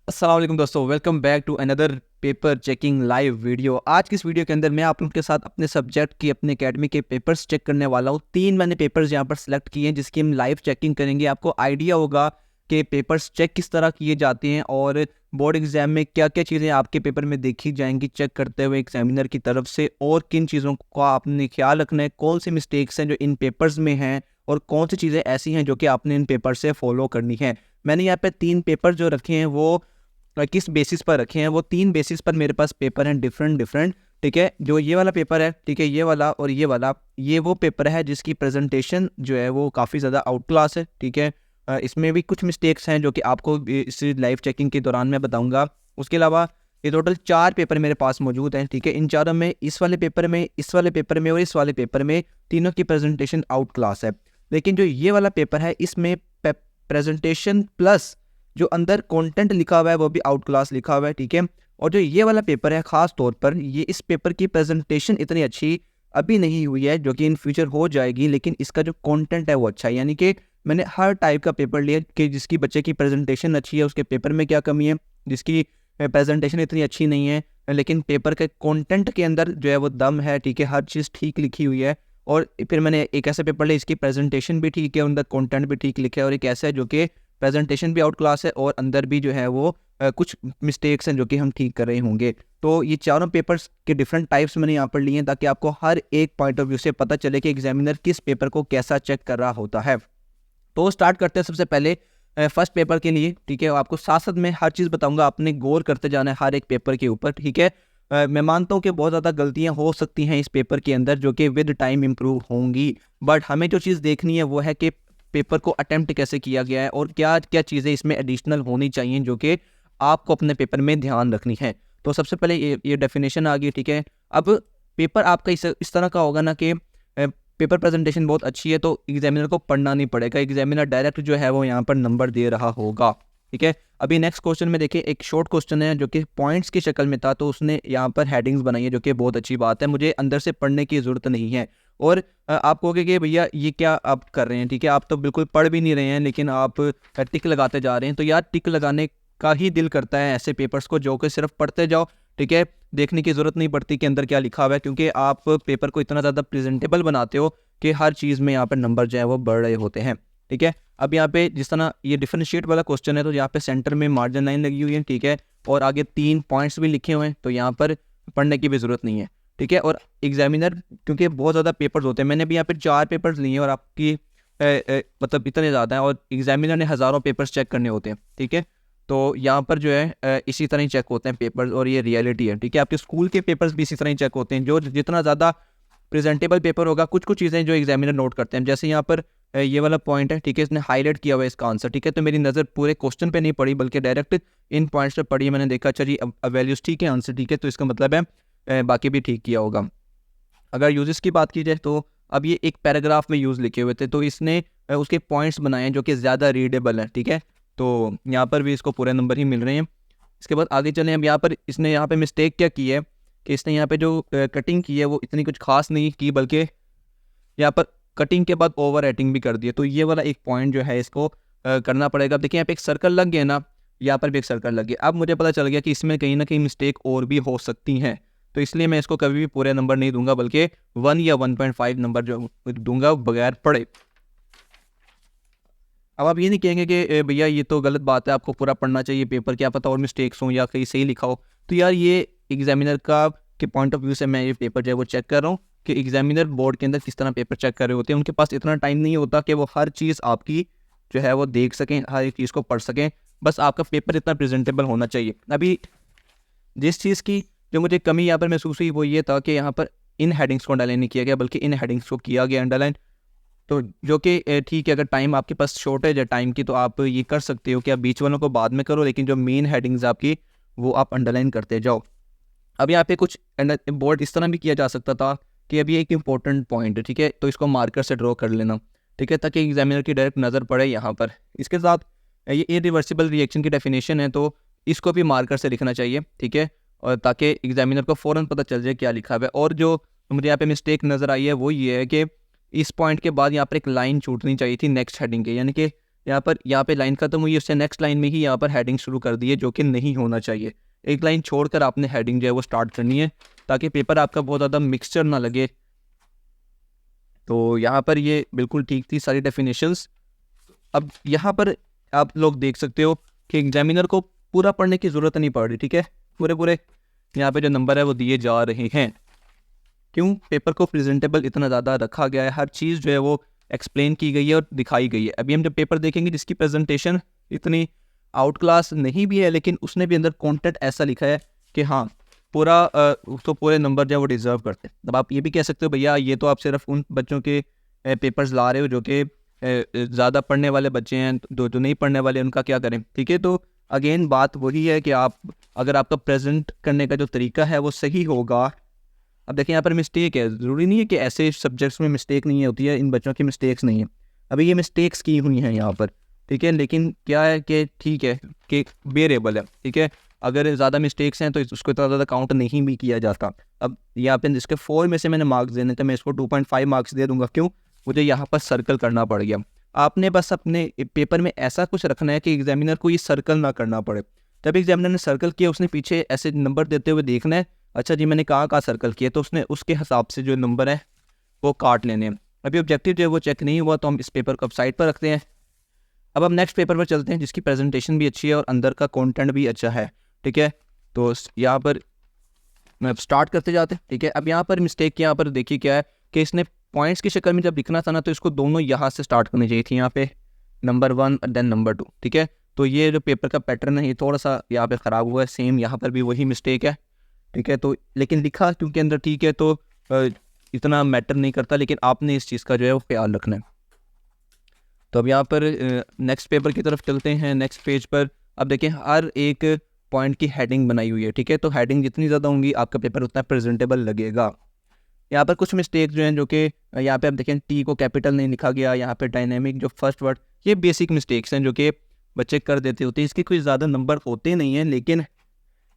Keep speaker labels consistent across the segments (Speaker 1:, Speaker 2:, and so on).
Speaker 1: अस्सलाम वालेकुम दोस्तों, welcome back to another paper checking live video. आज की इस वीडियो के अंदर मैं आप लोगों के साथ अपने सब्जेक्ट की अपने एकेडमी के पेपर्स चेक करने वाला हूँ। 3 मैंने पेपर्स यहाँ पर सिलेक्ट किए हैं जिसकी हम लाइव चेकिंग करेंगे। आपको आइडिया होगा कि पेपर्स चेक किस तरह किए जाते हैं और बोर्ड एग्जाम में क्या क्या चीज़ें आपके पेपर में देखी जाएंगी चेक करते हुए एग्जामिनर की तरफ से, और किन चीज़ों का आपने ख्याल रखना है, कौन सी मिस्टेक्स हैं जो इन पेपर्स में हैं और कौन सी चीज़ें ऐसी हैं जो कि आपने इन पेपर से फॉलो करनी है। मैंने यहाँ पे 3 पेपर जो रखे हैं वो किस बेसिस पर रखे हैं, वो 3 बेसिस पर मेरे पास पेपर हैं डिफरेंट। ठीक है, जो ये वाला पेपर है, ठीक है, ये वाला और ये वाला, ये वो पेपर है जिसकी प्रेजेंटेशन जो है वो काफ़ी ज़्यादा आउट क्लास है। ठीक है, इसमें भी कुछ मिस्टेक्स हैं जो कि आपको इस लाइव चेकिंग के दौरान मैं बताऊंगा। उसके अलावा ये टोटल 4 पेपर मेरे पास मौजूद हैं। ठीक है, इन चारों में इस वाले पेपर में, इस वाले पेपर में और इस वाले पेपर में तीनों की प्रेजेंटेशन आउट क्लास है। लेकिन जो ये वाला पेपर है इसमें प्रेजेंटेशन प्लस जो अंदर कंटेंट लिखा हुआ है वो भी आउट क्लास लिखा हुआ है। ठीक है, और जो ये वाला पेपर है खास तौर पर ये इस पेपर की प्रेजेंटेशन इतनी अच्छी अभी नहीं हुई है जो कि इन फ्यूचर हो जाएगी, लेकिन इसका जो कंटेंट है वो अच्छा है। यानी कि मैंने हर टाइप का पेपर लिया कि जिसकी बच्चे की प्रेजेंटेशन अच्छी है उसके पेपर में क्या कमी है, जिसकी प्रेजेंटेशन इतनी अच्छी नहीं है लेकिन पेपर के कंटेंट के अंदर जो है वो दम है। ठीक है, हर चीज़ ठीक लिखी हुई है। और फिर मैंने एक ऐसा पेपर लिया इसकी प्रेजेंटेशन भी ठीक है, अंदर कंटेंट भी ठीक लिखा है, और एक ऐसा है जो कि प्रेजेंटेशन भी आउट क्लास है और अंदर भी जो है वो कुछ मिस्टेक्स हैं जो कि हम ठीक कर रहे होंगे। तो ये चारों पेपर्स के डिफरेंट टाइप्स मैंने यहाँ पर लिए हैं ताकि आपको हर एक पॉइंट ऑफ व्यू से पता चले कि एग्जामिनर किस पेपर को कैसा चेक कर रहा होता है। तो स्टार्ट करते हैं सबसे पहले फर्स्ट पेपर के लिए। ठीक है, आपको साथ साथ में हर चीज़ बताऊंगा, आपने गौर करते जाना है हर एक पेपर के ऊपर। ठीक है, मैं मानता हूँ कि बहुत ज़्यादा गलतियाँ हो सकती हैं इस पेपर के अंदर जो कि विद टाइम इम्प्रूव होंगी, बट हमें जो चीज़ देखनी है वो है कि पेपर को अटेम्प्ट कैसे किया गया है और क्या क्या चीज़ें इसमें एडिशनल होनी चाहिए जो कि आपको अपने पेपर में ध्यान रखनी है। तो सबसे पहले ये डेफिनेशन आ गई। ठीक है, अब पेपर आपका इस तरह का होगा ना कि पेपर प्रेजेंटेशन बहुत अच्छी है तो एग्जामिनर को पढ़ना नहीं पड़ेगा, एग्जामिनर डायरेक्ट जो है वो यहाँ पर नंबर दे रहा होगा। ठीक है, अभी नेक्स्ट क्वेश्चन में देखिए, एक शॉर्ट क्वेश्चन है जो कि पॉइंट्स की शक्ल में था, तो उसने यहाँ पर हेडिंग्स बनाई है जो कि बहुत अच्छी बात है, मुझे अंदर से पढ़ने की ज़रूरत नहीं है। और आप कहोगे कि भैया ये क्या आप कर रहे हैं। ठीक है, आप तो बिल्कुल पढ़ भी नहीं रहे हैं लेकिन आप टिक लगाते जा रहे हैं। तो यार टिक लगाने का ही दिल करता है ऐसे पेपर्स को जो कि सिर्फ पढ़ते जाओ। ठीक है, देखने की ज़रूरत नहीं पड़ती कि अंदर क्या लिखा हुआ है, क्योंकि आप पेपर को इतना ज़्यादा प्रेजेंटेबल बनाते हो कि हर चीज़ में यहाँ पर नंबर जो है वो बढ़ रहे होते हैं। ठीक है, अब यहाँ पे जिस तरह ये डिफरेंशिएट वाला क्वेश्चन है तो यहाँ पे सेंटर में मार्जिन लाइन लगी हुई है। ठीक है, और आगे 3 पॉइंट्स भी लिखे हुए हैं तो यहाँ पर पढ़ने की भी ज़रूरत नहीं है। ठीक है, और एग्जामिनर क्योंकि बहुत ज़्यादा पेपर्स होते हैं, मैंने भी यहाँ पे 4 पेपर्स लिए हैं और आपकी मतलब इतने ज़्यादा हैं और एग्जामिनर ने हज़ारों पेपर्स चेक करने होते हैं। ठीक है, तो यहाँ पर जो है इसी तरह ही चेक होते हैं पेपर्स और ये रियलिटी है। ठीक है, आपके स्कूल के पेपर्स भी इसी तरह ही चेक होते हैं। जो जितना ज़्यादा प्रेजेंटेबल पेपर होगा, कुछ कुछ चीज़ें जो एग्जामिनर नोट करते हैं, जैसे यहाँ पर ये वाला पॉइंट है। ठीक है, इसने हाईलाइट किया हुआ है इसका आंसर। ठीक है, तो मेरी नज़र पूरे क्वेश्चन पे नहीं पड़ी बल्कि डायरेक्ट इन पॉइंट्स पे पड़ी। मैंने देखा अच्छा जी वैल्यूज़ ठीक है आंसर, ठीक है, तो इसका मतलब है बाकी भी ठीक किया होगा। अगर यूजेस की बात की जाए तो अब ये एक पैराग्राफ में यूज़ लिखे हुए थे तो इसने उसके पॉइंट्स बनाए हैं जो कि ज़्यादा रीडेबल हैं। ठीक है, तो यहाँ पर भी इसको पूरे नंबर ही मिल रहे हैं। इसके बाद आगे चलें। अब यहाँ पर इसने यहाँ पे मिस्टेक क्या की है कि इसने यहाँ पे जो कटिंग की है वो इतनी कुछ खास नहीं की, बल्कि यहाँ पर कटिंग के बाद ओवर राइटिंग भी कर दी है। तो ये वाला एक पॉइंट जो है इसको करना पड़ेगा। अब देखिए यहाँ पे एक सर्कल लग गया ना, यहाँ पर भी एक सर्कल लग गया। अब मुझे पता चल गया कि इसमें कहीं ना कहीं मिस्टेक और भी हो सकती हैं, तो इसलिए मैं इसको कभी भी पूरे नंबर नहीं दूंगा बल्कि 1 या 1.5 नंबर जो दूंगा बगैर पढ़े। अब आप ये नहीं कहेंगे कि भैया ये तो गलत बात है, आपको पूरा पढ़ना चाहिए पेपर, क्या पता और मिस्टेक्स हों या कहीं सही लिखा हो। तो यार ये एग्जामिनर का के पॉइंट ऑफ व्यू से मैं ये पेपर जो है वो चेक कर रहा हूँ कि एग्जामिनर बोर्ड के अंदर किस तरह पेपर चेक कर रहे होते हैं। उनके पास इतना टाइम नहीं होता कि वो हर चीज़ आपकी जो है वो देख सकें, हर एक चीज़ को पढ़ सकें। बस आपका पेपर इतना प्रेजेंटेबल होना चाहिए। अभी जिस चीज़ की जो मुझे कमी यहाँ पर महसूस हुई वो ये था कि यहाँ पर इन हेडिंग्स को अंडरलाइन नहीं किया गया बल्कि इन हेडिंग्स को किया गया अंडरलाइन। तो जो कि ठीक है, अगर टाइम आपके पास शॉर्टेज है टाइम की तो आप ये कर सकते हो कि आप बीच वालों को बाद में करो, लेकिन जो मेन हेडिंग्स आपकी वो आप अंडरलाइन करते जाओ। अब यहाँ पे कुछ बोर्ड इस तरह भी किया जा सकता था कि अभी एक इंपॉर्टेंट पॉइंट है, ठीक है, तो इसको मार्कर से ड्रॉ कर लेना। ठीक है, ताकि एग्जामिनर की डायरेक्ट नज़र पड़े यहाँ पर। इसके साथ ये इरिवर्सिबल रिएक्शन की डेफिनेशन है तो इसको भी मार्कर से लिखना चाहिए। ठीक है, और ताकि एग्जामिनर को फ़ौरन पता चल जाए क्या लिखा हुआ है। और जो मुझे यहाँ पे मिस्टेक नज़र आई है वो ये है कि इस पॉइंट के बाद यहाँ पर एक लाइन छूटनी चाहिए थी नेक्स्ट हेडिंग के, यानी कि यहाँ पे लाइन खत्म हुई, उससे नेक्स्ट लाइन में ही यहाँ पर हेडिंग शुरू कर दी है, जो कि नहीं होना चाहिए। एक लाइन छोड़कर आपने हेडिंग जो है वो स्टार्ट करनी है, ताकि पेपर आपका बहुत ज़्यादा मिक्सचर ना लगे। तो यहाँ पर ये बिल्कुल ठीक थी सारी डेफिनेशंस। अब यहाँ पर आप लोग देख सकते हो कि एग्जामिनर को पूरा पढ़ने की ज़रूरत नहीं पड़ रही, ठीक है। पूरे यहाँ पे जो नंबर है वो दिए जा रहे हैं। क्यों? पेपर को प्रेजेंटेबल इतना ज़्यादा रखा गया है, हर चीज़ जो है वो एक्सप्लेन की गई है और दिखाई गई है। अभी हम जब पेपर देखेंगे जिसकी प्रेजेंटेशन इतनी आउट क्लास नहीं भी है, लेकिन उसने भी अंदर कंटेंट ऐसा लिखा है कि हाँ पूरा तो पूरे नंबर जो है वो डिज़र्व करते हैं। अब आप ये भी कह सकते हो भैया ये तो आप सिर्फ उन बच्चों के पेपर्स ला रहे हो जो कि ज़्यादा पढ़ने वाले बच्चे हैं, जो नहीं पढ़ने वाले उनका क्या करें, ठीक है। तो अगेन बात वही है कि आप अगर आपका प्रेजेंट करने का जो तरीका है वो सही होगा। अब देखिए यहाँ पर मिस्टेक है, ज़रूरी नहीं है कि ऐसे सब्जेक्ट्स में मिस्टेक नहीं होती है, इन बच्चों की मिस्टेक्स नहीं है। अभी ये मिस्टेक्स की हुई हैं यहाँ पर, ठीक है, लेकिन क्या है कि ठीक है कि वेरिएबल है, ठीक है। अगर ज़्यादा मिस्टेक्स हैं तो उसको इतना ज़्यादा काउंट नहीं भी किया जाता। अब यहाँ पे जिसके 4 में से मैंने मार्क्स देने थे, मैं इसको 2.5 मार्क्स दे दूँगा। क्यों? मुझे यहाँ पर सर्कल करना पड़ गया। आपने बस अपने पेपर में ऐसा कुछ रखना है कि एग्जामिनर को ये सर्कल ना करना पड़े। जब एग्जामिनर ने सर्कल किया, उसने पीछे ऐसे नंबर देते हुए देखना है, अच्छा जी मैंने कहाँ सर्कल किया, तो उसने उसके हिसाब से जो नंबर है वो काट लेने हैं। अभी ऑब्जेक्टिव जो है वो चेक नहीं हुआ, तो हम इस पेपर को अब साइड पर रखते हैं। अब हम नेक्स्ट पेपर पर चलते हैं जिसकी प्रेजेंटेशन भी अच्छी है और अंदर का कंटेंट भी अच्छा है, ठीक है। तो यहाँ पर स्टार्ट करते जाते हैं, ठीक है। अब यहाँ पर मिस्टेक यहाँ पर देखिए क्या है कि इसने पॉइंट्स की शक्ल में जब लिखना था ना, तो इसको दोनों यहाँ से स्टार्ट करनी चाहिए थी, यहाँ पे नंबर 1 देन नंबर 2, ठीक है। तो ये जो पेपर का पैटर्न है ये थोड़ा सा यहाँ पे ख़राब हुआ है। सेम यहाँ पर भी वही मिस्टेक है, ठीक है। तो लेकिन लिखा क्योंकि अंदर ठीक है, तो इतना मैटर नहीं करता, लेकिन आपने इस चीज़ का जो है वो ख्याल रखना है। तो अब यहाँ पर नेक्स्ट पेपर की तरफ चलते हैं, नेक्स्ट पेज पर। अब देखें हर एक पॉइंट की हेडिंग बनाई हुई है, ठीक है। तो हेडिंग जितनी ज़्यादा होंगी आपका पेपर उतना प्रेजेंटेबल लगेगा। यहाँ पर कुछ मिस्टेक जो हैं, जो कि यहाँ पे आप देखें टी को कैपिटल नहीं लिखा गया, यहाँ पे डायनेमिक जो फर्स्ट वर्ड, ये बेसिक मिस्टेक्स हैं जो कि बच्चे कर देते होते हैं। इसके कोई ज़्यादा नंबर होते नहीं हैं, लेकिन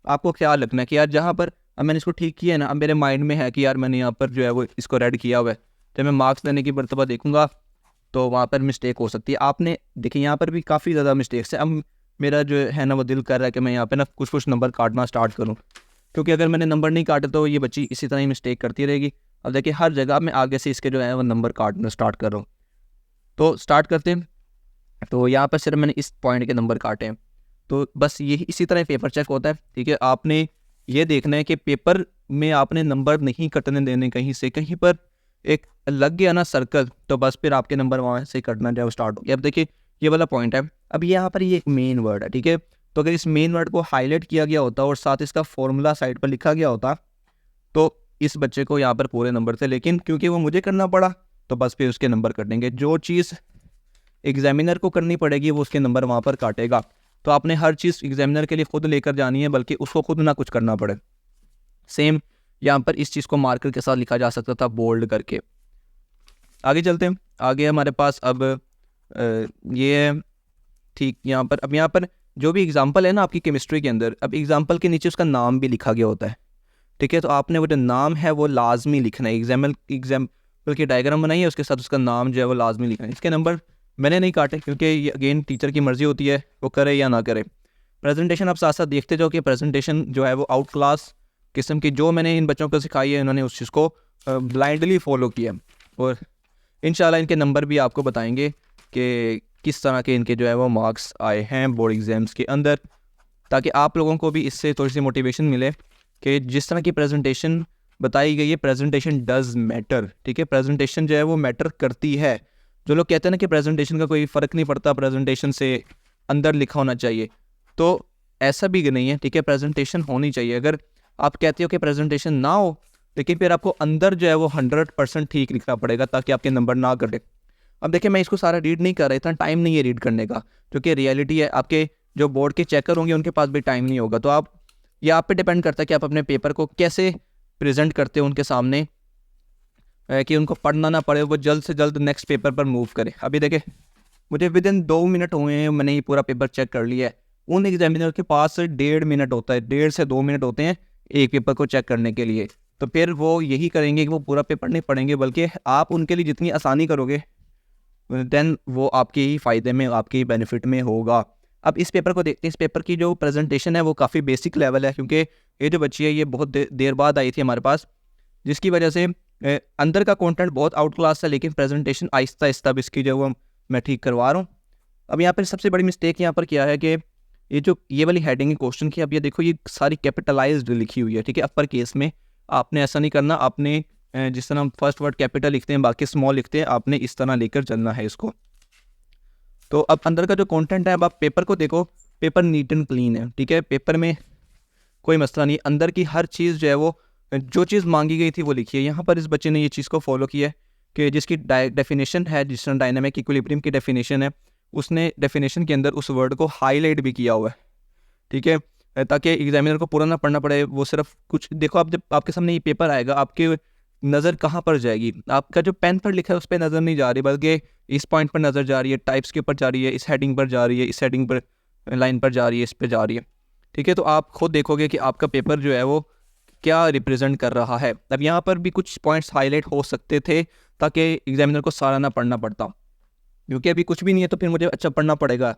Speaker 1: आपको ख्याल रखना है कि यार जहाँ पर अब मैंने इसको ठीक किया है ना, अब मेरे माइंड में है कि यार मैंने यहाँ पर जो है वो इसको रेड किया हुआ है, जब मैं मार्क्स देने की मरतबा देखूंगा तो वहाँ पर मिस्टेक हो सकती है। आपने देखिए यहाँ पर भी काफ़ी ज़्यादा मिस्टेक्स है। अब मेरा जो है ना वो दिल कर रहा है कि मैं यहाँ पे ना कुछ नंबर काटना स्टार्ट करूँ, क्योंकि अगर मैंने नंबर नहीं काटे तो ये बच्ची इसी तरह ही मिस्टेक करती रहेगी। अब देखिए हर जगह मैं आगे से इसके जो है वो नंबर काटना स्टार्ट कर रहा हूँ। तो स्टार्ट करते हैं। तो यहाँ पर सिर्फ मैंने इस पॉइंट के नंबर काटे हैं। तो बस यही इसी तरह पेपर चेक होता है, ठीक है। आपने ये देखना है कि पेपर में आपने नंबर नहीं कटने देने कहीं से, कहीं पर एक लग गया ना सर्कल, तो बस फिर आपके नंबर वहाँ से कटना जो स्टार्ट हो गया। अब देखिए ये वाला पॉइंट है। अब यहाँ पर ये एक मेन वर्ड है, ठीक है। तो अगर इस मेन वर्ड को हाईलाइट किया गया होता और साथ इसका फॉर्मूला साइड पर लिखा गया होता तो इस बच्चे को यहाँ पर पूरे नंबर थे, लेकिन क्योंकि वो मुझे करना पड़ा तो बस फिर उसके नंबर कटेंगे। जो चीज़ एग्जामिनर को करनी पड़ेगी वो उसके नंबर वहाँ पर काटेगा। तो आपने हर चीज़ एग्जामिनर के लिए खुद लेकर जानी है, बल्कि उसको खुद ना कुछ करना पड़े। सेम यहाँ पर इस चीज़ को मार्कर के साथ लिखा जा सकता था बोल्ड करके। आगे चलते हैं। आगे हमारे पास अब ये ठीक यहाँ पर, अब यहाँ पर जो भी एग्जाम्पल है ना आपकी केमिस्ट्री के अंदर, अब एग्जाम्पल के नीचे उसका नाम भी लिखा गया होता है, ठीक है। तो आपने वो जो नाम है वो लाजमी लिखना है। एग्जाम्पल की डायग्राम बनाई है, उसके साथ उसका नाम जो है वो लाजमी लिखना है। इसके नंबर मैंने नहीं काटे क्योंकि ये अगेन टीचर की मर्ज़ी होती है वो करे या ना करे। प्रेजेंटेशन आप साथ साथ देखते जाओ कि प्रेजेंटेशन जो है वो आउट क्लास किस्म की जो मैंने इन बच्चों को सिखाई है, इन्होंने उस चीज़ को ब्लाइंडली फॉलो किया। और इंशाल्लाह इनके नंबर भी आपको बताएंगे कि किस तरह के इनके जो है वो मार्क्स आए हैं बोर्ड एग्ज़ाम्स के अंदर, ताकि आप लोगों को भी इससे थोड़ी सी मोटिवेशन मिले कि जिस तरह की प्रेजेंटेशन बताई गई है, प्रेजेंटेशन डज़ मैटर, ठीक है। प्रेजेंटेशन जो है वो मैटर करती है। जो लोग कहते हैं ना कि प्रेजेंटेशन का कोई फ़र्क नहीं पड़ता, प्रेजेंटेशन से अंदर लिखा होना चाहिए, तो ऐसा भी नहीं है, ठीक है। प्रेजेंटेशन होनी चाहिए। अगर आप कहते हो कि प्रेजेंटेशन ना हो, लेकिन फिर आपको अंदर जो है वो 100% ठीक लिखना पड़ेगा ताकि आपके नंबर ना कटे। अब देखिए मैं इसको सारा रीड नहीं कर रहा, इतना टाइम नहीं है रीड करने का, क्योंकि रियलिटी है आपके जो बोर्ड के चेकर होंगे उनके पास भी टाइम नहीं होगा। तो आप ये आप पे डिपेंड करता है कि आप अपने पेपर को कैसे प्रेजेंट करते हो उनके सामने, कि उनको पढ़ना ना पड़े, वो जल्द से जल्द नेक्स्ट पेपर पर मूव करें। अभी देखें मुझे विदिन 2 मिनट हुए हैं, मैंने ये पूरा पेपर चेक कर लिया है। उन एग्जामिनर के पास 1.5 मिनट होता है, 1.5 से 2 मिनट होते हैं एक पेपर को चेक करने के लिए। तो फिर वो यही करेंगे कि वो पूरा पेपर नहीं पढ़ेंगे, बल्कि आप उनके लिए जितनी आसानी करोगे देन वो आपके ही फ़ायदे में, आपके ही बेनिफिट में होगा। अब इस पेपर को देखते हैं। इस पेपर की जो प्रेजेंटेशन है वो काफ़ी बेसिक लेवल है, क्योंकि ये जो बच्ची है ये बहुत देर बाद आई थी हमारे पास, जिसकी वजह से अंदर का कंटेंट बहुत आउट क्लास था, लेकिन प्रेजेंटेशन आहिस्ता आहिस्ता अब इसकी जो वो मैं ठीक करवा रहा हूँ। अब यहाँ पर सबसे बड़ी मिस्टेक यहाँ पर क्या है कि ये वाली हेडिंग है क्वेश्चन की, अब ये देखो ये सारी कैपिटलाइज्ड लिखी हुई है, ठीक है, अपर केस में। आपने ऐसा नहीं करना, आपने जिस तरह हम फर्स्ट वर्ड कैपिटल लिखते हैं बाकी स्मॉल लिखते हैं, आपने इस तरह लेकर चलना है इसको। तो अब अंदर का जो कंटेंट है, अब आप पेपर को देखो, पेपर नीट एंड क्लीन है, ठीक है, पेपर में कोई मसला नहीं। अंदर की हर चीज़ जो है वो जो चीज़ मांगी गई थी वो लिखी है। यहाँ पर इस बच्चे ने ये चीज़ को फॉलो किया है कि जिसकी डेफिनेशन है, जिस तरह डायनामिक इक्विलिब्रियम की डेफिनेशन है, उसने डेफिनेशन के अंदर उस वर्ड को हाईलाइट भी किया हुआ है, ठीक है, ताकि एग्जामिनर को पूरा ना पढ़ना पड़े। वो सिर्फ कुछ देखो, आप जब आपके सामने ये पेपर आएगा, आपकी नज़र कहाँ पर जाएगी? आपका जो पेन पर लिखा है उस पर नज़र नहीं जा रही, बल्कि इस पॉइंट पर नज़र जा रही है, टाइप्स के ऊपर जा रही है, इस हेडिंग पर जा रही है, इस हेडिंग पर लाइन पर जा रही है, इस पर जा रही है, ठीक है। तो आप खुद देखोगे कि आपका पेपर जो है वो क्या रिप्रेजेंट कर रहा है। अब यहाँ पर भी कुछ पॉइंट्स हाईलाइट हो सकते थे ताकि एग्जामिनर को सारा ना पढ़ना पड़ता, क्योंकि अभी कुछ भी नहीं है तो फिर मुझे अच्छा पढ़ना पड़ेगा।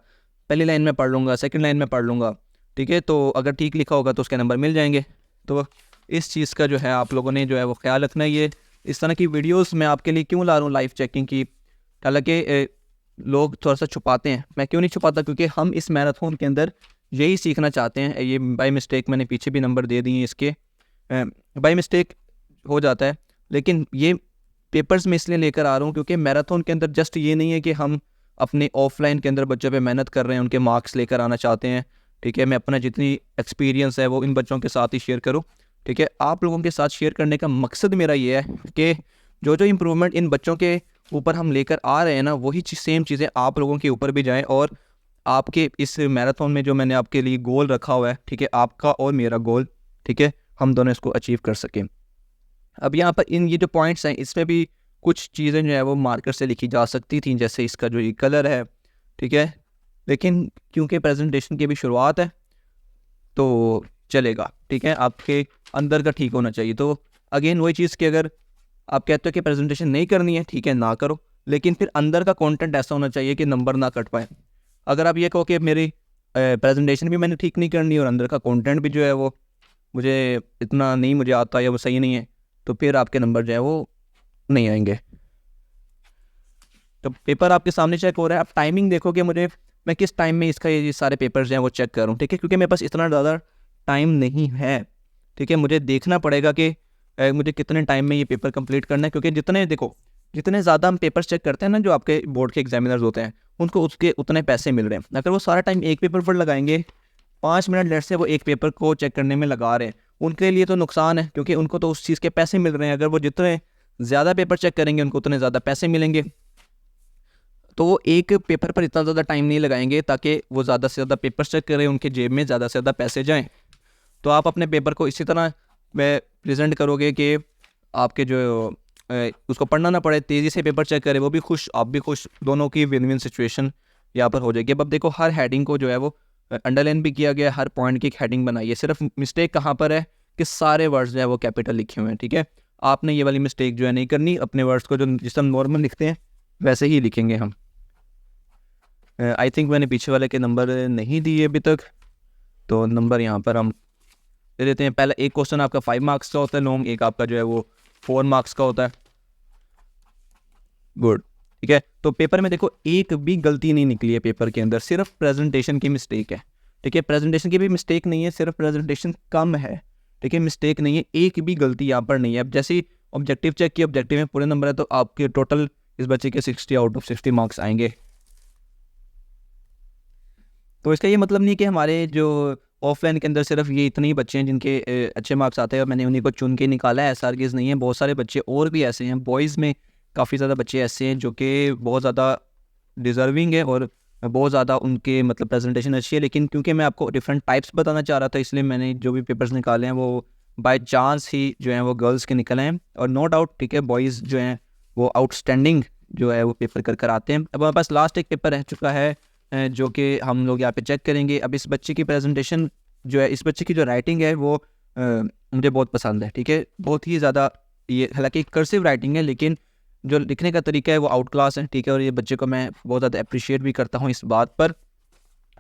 Speaker 1: पहली लाइन में पढ़ लूँगा, सेकंड लाइन में पढ़ लूँगा, ठीक है। तो अगर ठीक लिखा होगा तो उसके नंबर मिल जाएंगे। तो इस चीज़ का जो है आप लोगों ने जो है वो ख्याल रखना है। ये इस तरह की वीडियोस मैं आपके लिए क्यों ला रहा हूँ लाइव चेकिंग की, हालांकि लोग थोड़ा सा छुपाते हैं, मैं क्यों नहीं छुपाता, क्योंकि हम इस मैराथन के अंदर यही सीखना चाहते हैं। ये बाय मिस्टेक मैंने पीछे भी नंबर दे दिए इसके, बाय मिस्टेक हो जाता है, लेकिन ये पेपर्स में इसलिए लेकर आ रहा हूँ क्योंकि मैराथन के अंदर जस्ट ये नहीं है कि हम अपने ऑफलाइन के अंदर बच्चों पे मेहनत कर रहे हैं, उनके मार्क्स लेकर आना चाहते हैं, ठीक है। मैं अपना जितनी एक्सपीरियंस है वो इन बच्चों के साथ ही शेयर करूँ, ठीक है। आप लोगों के साथ शेयर करने का मकसद मेरा ये है कि जो जो इम्प्रूवमेंट इन बच्चों के ऊपर हम लेकर आ रहे हैं ना, वही सेम चीज़ें आप लोगों के ऊपर भी जाएँ, और आपके इस मैराथन में जो मैंने आपके लिए गोल रखा हुआ है, ठीक है, आपका और मेरा गोल, ठीक है, हम दोनों इसको अचीव कर सकें। अब यहाँ पर इन ये जो पॉइंट्स हैं इसमें भी कुछ चीज़ें जो है वो मार्कर से लिखी जा सकती थी, जैसे इसका जो ये कलर है, ठीक है, लेकिन क्योंकि प्रेजेंटेशन की भी शुरुआत है तो चलेगा, ठीक है। आपके अंदर का ठीक होना चाहिए। तो अगेन वही चीज़ कि अगर आप कहते हो कि प्रेजेंटेशन नहीं करनी है, ठीक है, ना करो, लेकिन फिर अंदर का कंटेंट ऐसा होना चाहिए कि नंबर ना कट पाए। अगर आप ये कहो कि मेरी प्रेजेंटेशन भी मैंने ठीक नहीं करनी और अंदर का कंटेंट भी जो है वो मुझे इतना नहीं मुझे आता या वो सही नहीं है, तो फिर आपके नंबर जो है वो नहीं आएंगे। तो पेपर आपके सामने चेक हो रहा है, आप टाइमिंग देखोगे मुझे, मैं किस टाइम में इसका ये सारे पेपर्स जो हैं वो चेक करूँ, ठीक है, क्योंकि मेरे पास इतना ज़्यादा टाइम नहीं है, ठीक है। मुझे देखना पड़ेगा कि मुझे कितने टाइम में ये पेपर कंप्लीट करना है, क्योंकि जितने ज़्यादा हम पेपर्स चेक करते हैं ना, जो आपके बोर्ड के एग्जामिनर्स होते हैं, उनको उसके उतने पैसे मिल रहे हैं। अगर वो सारा टाइम एक पेपर पर लगाएंगे, 5 मिनट लेट से वो एक पेपर को चेक करने में लगा रहे हैं, उनके लिए तो नुकसान है, क्योंकि उनको तो उस चीज़ के पैसे मिल रहे हैं। अगर वो जितने ज़्यादा पेपर चेक करेंगे उनको उतने ज़्यादा पैसे मिलेंगे, तो वो एक पेपर पर इतना ज़्यादा टाइम नहीं लगाएंगे ताकि वो ज़्यादा से ज़्यादा पेपर चेक करें, उनके जेब में ज़्यादा से ज़्यादा पैसे जाएं। तो आप अपने पेपर को इसी तरह प्रेजेंट करोगे कि आपके जो उसको पढ़ना ना पड़े, तेज़ी से पेपर चेक करे, वो भी खुश, आप भी खुश, दोनों की विन विन सिचुएशन यहाँ पर हो जाएगी। अब देखो हर हेडिंग को जो है वो अंडरलाइन भी किया गया, हर पॉइंट की एक हेडिंग बनाई है। सिर्फ मिस्टेक कहाँ पर है कि सारे वर्ड्स जो है वो कैपिटल लिखे हुए हैं, ठीक है। आपने ये वाली मिस्टेक जो है नहीं करनी, अपने वर्ड्स को जो जिस हम नॉर्मल लिखते हैं वैसे ही लिखेंगे हम। आई थिंक मैंने पीछे वाले के नंबर नहीं दिए अभी तक, तो नंबर यहाँ पर हम दे देते हैं। पहला एक क्वेश्चन आपका 5 मार्क्स का होता है लॉन्ग, एक आपका जो है वो 4 मार्क्स का होता है। गुड, ठीक है। तो पेपर में देखो एक भी गलती नहीं निकली है पेपर के अंदर, सिर्फ प्रेजेंटेशन की मिस्टेक है, ठीक है। प्रेजेंटेशन की भी मिस्टेक नहीं है, सिर्फ प्रेजेंटेशन कम है, ठीक है, मिस्टेक नहीं है, एक भी गलती यहाँ पर नहीं है। अब जैसे ही ऑब्जेक्टिव चेक किया, ऑब्जेक्टिव में पूरे नंबर है, तो आपके टोटल इस बच्चे के 60 आउट ऑफ 60 मार्क्स आएंगे। तो इसका ये मतलब नहीं कि हमारे जो ऑफलाइन के अंदर सिर्फ ये इतने ही बच्चे हैं जिनके अच्छे मार्क्स आते हैं और मैंने उन्हीं को चुन के निकाला है, ऐसा हरगिज़ नहीं है। बहुत सारे बच्चे और भी ऐसे हैं, बॉयज़ में काफ़ी ज़्यादा बच्चे ऐसे हैं जो कि बहुत ज़्यादा डिज़र्विंग है और बहुत ज़्यादा उनके मतलब प्रेजेंटेशन अच्छी है, लेकिन क्योंकि मैं आपको डिफरेंट टाइप्स बताना चाह रहा था, इसलिए मैंने जो भी पेपर्स निकाले हैं वो बाय चांस ही जो हैं वो गर्ल्स के निकले हैं। और नो डाउट, ठीक है, बॉयज़ जो हैं वो आउटस्टैंडिंग जो है वो पेपर कर आते हैं। अब हमारे पास लास्ट एक पेपर रह चुका है जो कि हम लोग यहाँ पे चेक करेंगे। अब इस बच्चे की प्रेजेंटेशन जो है, इस बच्चे की जो राइटिंग है वो मुझे बहुत पसंद है, ठीक है, बहुत ही ज़्यादा। ये हालांकि कर्सिव राइटिंग है, लेकिन जो लिखने का तरीका है वो आउट क्लास है, ठीक है, और ये बच्चे को मैं बहुत ज़्यादा अप्रिशिएट भी करता हूँ इस बात पर।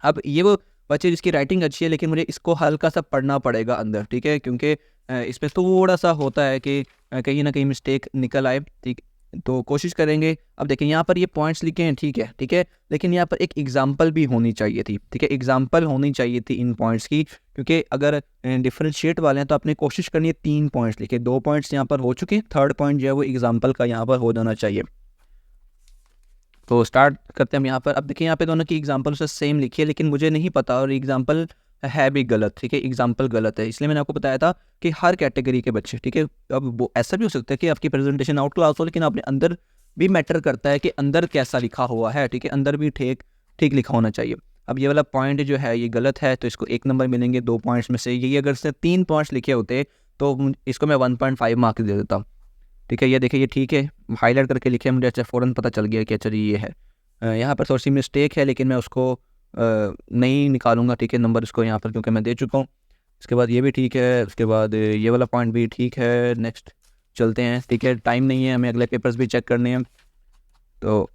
Speaker 1: अब ये वो बच्चे जिसकी राइटिंग अच्छी है, लेकिन मुझे इसको हल्का सा पढ़ना पड़ेगा अंदर, ठीक है, क्योंकि इसमें थोड़ा सा होता है कि कहीं ना कहीं मिस्टेक निकल आए, ठीक। तो कोशिश करेंगे। अब देखें यहाँ पर ये पॉइंट्स लिखे हैं, ठीक है, ठीक है, लेकिन यहाँ पर एक एग्जांपल भी होनी चाहिए थी, ठीक है, एग्जांपल होनी चाहिए थी इन पॉइंट्स की, क्योंकि अगर डिफरेंशिएट वाले हैं तो आपने कोशिश करनी है 3 पॉइंट्स लिखे, 2 पॉइंट्स यहाँ पर हो चुके हैं, थर्ड पॉइंट जो है वो एग्जाम्पल का यहाँ पर हो जाना चाहिए। तो स्टार्ट करते हैं हम यहाँ पर। अब देखिए यहाँ पे दोनों की एग्जांपल से सेम लिखी है, लेकिन मुझे नहीं पता और एग्जांपल है भी गलत, ठीक है, एग्जांपल गलत है, इसलिए मैंने आपको बताया था कि हर कैटेगरी के बच्चे, ठीक है। अब वो ऐसा भी हो सकता है कि आपकी प्रेजेंटेशन आउट क्लास हो, लेकिन आपने अंदर भी मैटर करता है कि अंदर कैसा लिखा हुआ है, ठीक है, अंदर भी ठीक ठीक लिखा होना चाहिए। अब ये वाला पॉइंट जो है ये गलत है, तो इसको 1 नंबर मिलेंगे 2 पॉइंट्स में से। यही अगर इसने 3 पॉइंट्स लिखे होते तो इसको मैं 1.5 मार्क्स दे देता, ठीक है। ये देखिए ये ठीक है, हाईलाइट करके लिखे, मुझे अच्छा फ़ौरन पता चल गया कि अच्छा जी ये है। यहाँ पर थोड़ी सी मिस्टेक है, लेकिन मैं उसको नहीं निकालूंगा, ठीक है, नंबर इसको यहाँ पर, क्योंकि मैं दे चुका हूँ। इसके बाद ये भी ठीक है, उसके बाद ये वाला पॉइंट भी ठीक है। नेक्स्ट चलते हैं, ठीक है, टाइम नहीं है, हमें अगले पेपर्स भी चेक करने हैं, तो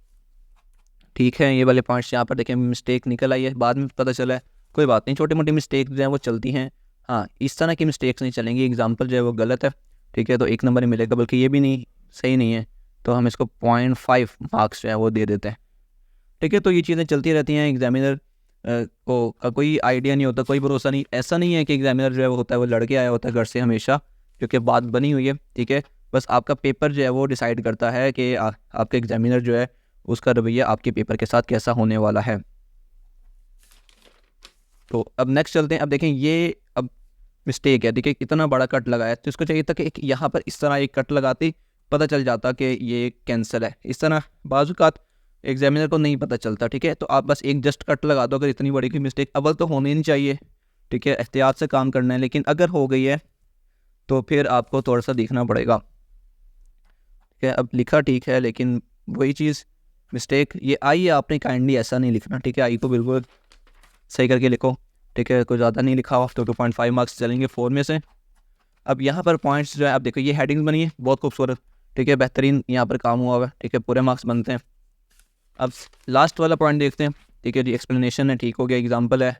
Speaker 1: ठीक है। ये वाले पॉइंट्स यहाँ पर देखें मिस्टेक निकल आई है, बाद में पता चला है, कोई बात नहीं, छोटी मोटी मिस्टेक जो है वो चलती हैं। हाँ, इस तरह की मिस्टेक्स नहीं चलेंगी, एग्जाम्पल जो है वो गलत है, ठीक है, तो 1 नंबर ही मिलेगा, बल्कि ये भी नहीं सही नहीं है, तो हम इसको 0.5 मार्क्स जो है वो दे देते हैं, ठीक है। तो ये चीज़ें चलती रहती हैं। एग्जामिनर को का कोई आइडिया नहीं होता, कोई भरोसा नहीं, ऐसा नहीं है कि एग्जामिनर जो है वो होता है वो लड़के आया होता है घर से हमेशा, क्योंकि बात बनी हुई है, ठीक है। बस आपका पेपर जो है वो डिसाइड करता है कि आपके एग्जामिनर जो है उसका रवैया आपके पेपर के साथ कैसा होने वाला है। तो अब नेक्स्ट चलते हैं। अब देखें ये अब मिस्टेक है, देखिए इतना बड़ा कट लगाया, तो इसको चाहिए था कि एक यहाँ पर इस तरह एक कट लगाती, पता चल जाता कि ये कैंसिल है। इस तरह बाज़-औक़ात एग्जामिनर को नहीं पता चलता, ठीक है, तो आप बस एक जस्ट कट लगा दो। अगर इतनी बड़ी कोई मिस्टेक अव्वल तो होनी नहीं चाहिए, ठीक है, एहतियात से काम करना है, लेकिन अगर हो गई है तो फिर आपको थोड़ा सा देखना पड़ेगा, ठीक है। अब लिखा ठीक है, लेकिन वही चीज़ मिस्टेक ये आई है, आपने काइंडली ऐसा नहीं लिखना, ठीक है, आई को बिल्कुल सही करके लिखो, ठीक है, कोई ज़्यादा नहीं लिखा हुआ, तो 2.5 मार्क्स चलेंगे 4 में से। अब यहाँ पर पॉइंट्स जो है आप देखो, ये हेडिंग्स बनी है बहुत खूबसूरत, ठीक है, बेहतरीन यहाँ पर काम हुआ हुआ है, ठीक है, पूरे मार्क्स बनते हैं। अब लास्ट वाला पॉइंट देखते हैं, ठीक है जी, एक्सप्लेनेशन है, ठीक हो गया, एग्जांपल है,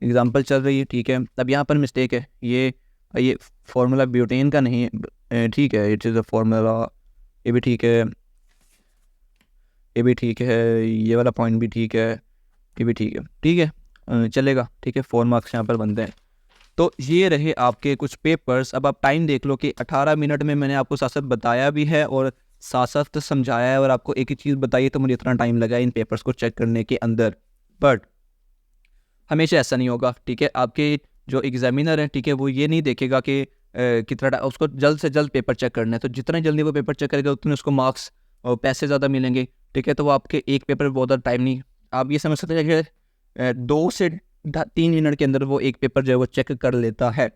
Speaker 1: एग्जांपल चल रही है, ठीक है। अब यहाँ पर मिस्टेक है, ये फार्मूला ब्यूटेन का नहीं है, ठीक है, इट इज़ अ फार्मूला, ये भी ठीक है, ये भी ठीक है, ये वाला पॉइंट भी ठीक है, ये भी ठीक है, ठीक है, चलेगा, ठीक है, 4 मार्क्स यहाँ पर बनते हैं। तो ये रहे आपके कुछ पेपर्स। अब आप टाइम देख लो कि 18 मिनट में मैंने आपको साथ साथ बताया भी है और साथ साथ समझाया है, और आपको एक ही चीज़ बताई, तो मुझे इतना टाइम लगा इन पेपर्स को चेक करने के अंदर। बट हमेशा ऐसा नहीं होगा, ठीक है, आपके जो एग्जामिनर है, ठीक है, वो ये नहीं देखेगा कि कितना उसको जल्द से जल्द पेपर चेक करना है, तो जितना जल्दी वो पेपर चेक करेगा उतने उसको मार्क्स और पैसे ज़्यादा मिलेंगे, ठीक है। तो वो आपके एक पेपर में बहुत ज़्यादा टाइम नहीं, आप ये समझ सकते हैं कि 2 से 3 मिनट के अंदर वो एक पेपर जो है वो चेक कर लेता है,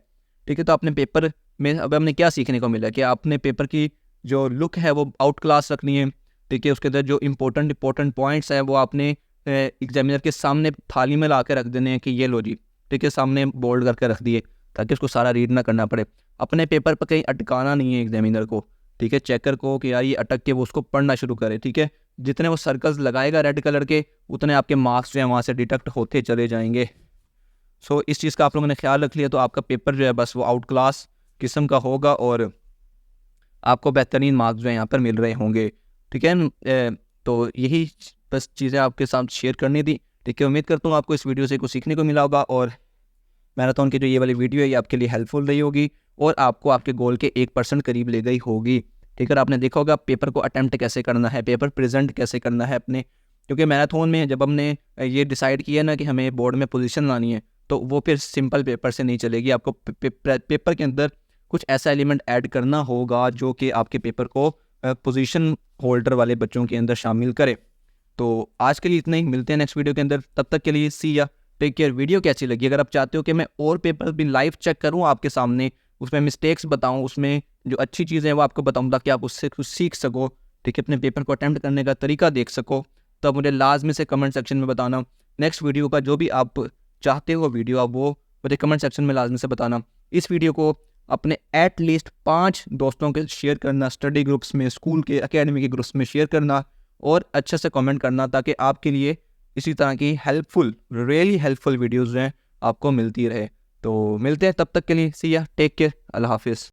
Speaker 1: ठीक है। तो आपने पेपर में अब हमने क्या सीखने को मिला कि आपने पेपर की जो लुक है वो आउट क्लास रखनी है, ठीक है, उसके अंदर जो इंपॉर्टेंट पॉइंट्स हैं वो आपने एग्जामिनर के सामने थाली में ला के रख देने हैं कि ये लो जी, ठीक है, सामने बोल्ड करके रख दिए, ताकि उसको सारा रीड ना करना पड़े। अपने पेपर पर कहीं अटकाना नहीं है एग्जामिनर को, ठीक है, चेकर को कि यार ये अटक के वो उसको पढ़ना शुरू करे, ठीक है। जितने वो सर्कल्स लगाएगा रेड कलर के, उतने आपके मार्क्स जो है वहाँ से डिडक्ट होते चले जाएंगे। सो इस चीज़ का आप लोगों ने ख्याल रख लिया, तो आपका पेपर जो है बस वो आउट क्लास किस्म का होगा और आपको बेहतरीन मार्क्स जो है यहाँ पर मिल रहे होंगे, ठीक है। तो यही बस चीज़ें आपके साथ शेयर करनी थी, ठीक है। उम्मीद करता हूँ आपको इस वीडियो से कुछ सीखने को मिला होगा, और मैराथन की जो ये वाली वीडियो है ये आपके लिए हेल्पफुल रही होगी और आपको आपके गोल के 1% करीब ले गई होगी, ठीक है। आपने देखा होगा पेपर को अटैम्प्ट कैसे करना है, पेपर प्रेजेंट कैसे करना है अपने, क्योंकि मैराथन में जब हमने ये डिसाइड किया ना कि हमें बोर्ड में पोजीशन लानी है, तो वो फिर सिंपल पेपर से नहीं चलेगी, आपको पेपर के अंदर कुछ ऐसा एलिमेंट ऐड करना होगा जो कि आपके पेपर को पोजीशन होल्डर वाले बच्चों के अंदर शामिल करे। तो आज के लिए इतना ही, मिलते हैं नेक्स्ट वीडियो के अंदर, तब तक के लिए सी या टेक केयर। वीडियो कैसी लगी, अगर आप चाहते हो कि मैं और पेपर भी लाइव चेक करूं आपके सामने, उसमें मिस्टेक्स बताऊं, उसमें जो अच्छी चीज़ें हैं वो आपको बताऊं, ताकि आप उससे कुछ सीख सको, ठीक है, अपने पेपर को अटैम्प्ट करने का तरीका देख सको, तो मुझे लाजमी से कमेंट सेक्शन में बताना। नेक्स्ट वीडियो का जो भी आप चाहते हो वीडियो, आप वो मुझे कमेंट सेक्शन में लाजमी से बताना। इस वीडियो को अपने एटलीस्ट 5 दोस्तों के शेयर करना, स्टडी ग्रुप्स में, स्कूल के, एकेडमी के ग्रुप्स में शेयर करना और अच्छे से कमेंट करना, ताकि आपके लिए इसी तरह की हेल्पफुल, रियली हेल्पफुल वीडियोज़ हैं आपको मिलती रहे। तो मिलते हैं, तब तक के लिए सी या, टेक केयर, अल्लाह हाफिज़।